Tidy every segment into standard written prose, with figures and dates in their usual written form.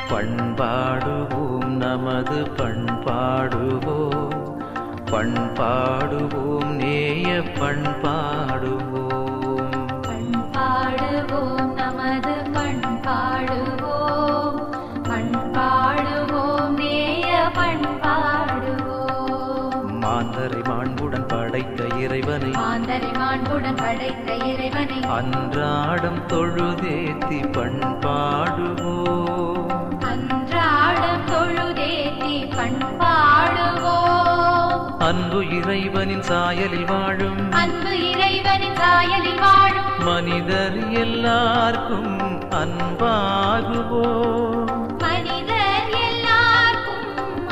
பண்பாடுவோம் நமது பண்பாடுவோம், பண்பாடுவோம் நேய பண்பாடுவோம். பண்பாடுவோம் நமது பண்பாடுவோம், பண்பாடுவோம் நேய பண்பாடுவோம். மாந்தரை மாண்புடன் படைத்த இறைவனை, மாந்தரை மாண்புடன் படைத்த இறைவனை அன்றாடம் தொழுதேத்தி பண்பாடுவோம், அன்றாடம் தொழுதேத்தி பண்பாடுவோம். அன்பு இறைவனின் சாயலில் வாழும், அன்பு இறைவனின் சாயலில் வாழும் மனிதர் எல்லாருக்கும் அன்பாகுவோம், மனிதர் எல்லாருக்கும்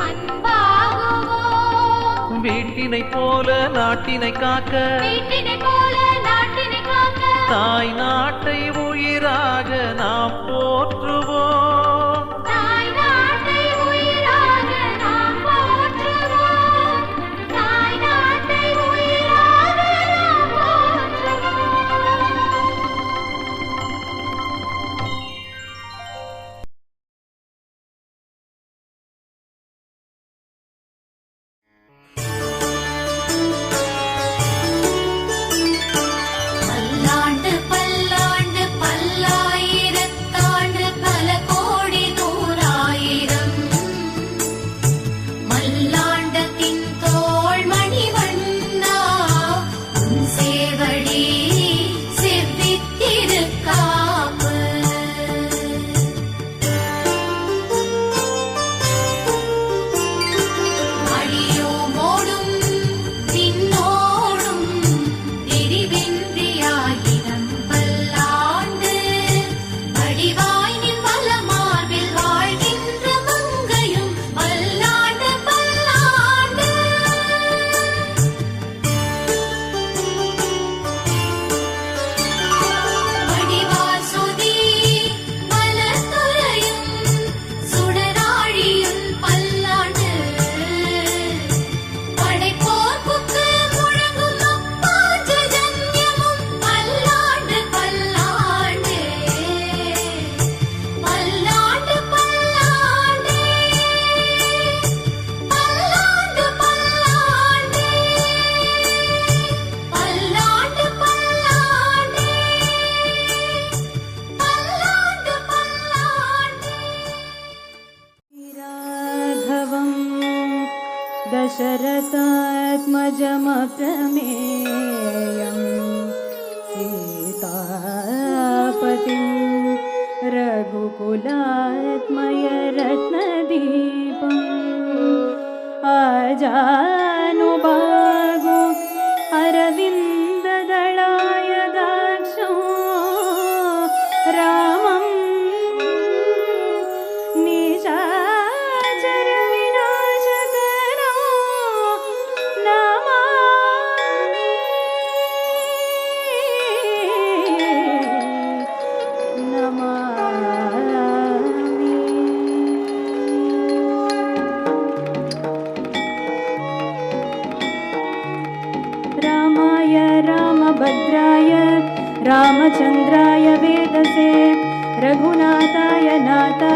அன்பாகுவோம். வீட்டினை போல நாட்டினை காக்க, வீட்டினை போல நாட்டினை காக்க தாய் நாட்டை உயிராக நாம் போற்றுவோம். தாய் நாட்டை உயிராக நாம் போற்றுவோம், தாய் நாட்டை உயிராக நாம் போற்றுவோம். பல்லாண்டு பல்லாண்டு பல்லாயிரத்தாண்டு பல கோடி நூறாயிரம் மல்லாண்டத்தின் தோள் மணிவண்ணா உன் சேவடி செவ்வித்திருக்காப்பு. அடியோமோடும் விண்ணோடும் திரிவென்றியாயிரம் பல்லாண்டு வடிவாய் நின் வலமார்பில் வாழ்கின்ற மங்கையும் பல்லாண்டு பல்லாண்டு. வடிவால் சுதி வலத்துறையும் சுடராழியும் பல்லாண்டு படைப்போர்க்கு முழங்கும் அப்பாஞ்சஜன்யமும் பல்லாண்டு பல்லாண்டு பல்லாண்டு பல்லாண்டு பல்லாண்டு பல்லாண்டு பல்லாண்டு பல்லாண்டு பல்லாண்டு பல்லாண்டு. राघवं दशरथात्मजमप्रमेयं सीतापतिं रघुकुलात्मयरत्नदीपम् अजानुबाहु अरविन्ददलायदाक्षो रामं निशाचरविनाशकरो नमामि रामाय रामभद्राय रामचन्द्राय वेदसे रघुनाथाय नाथाय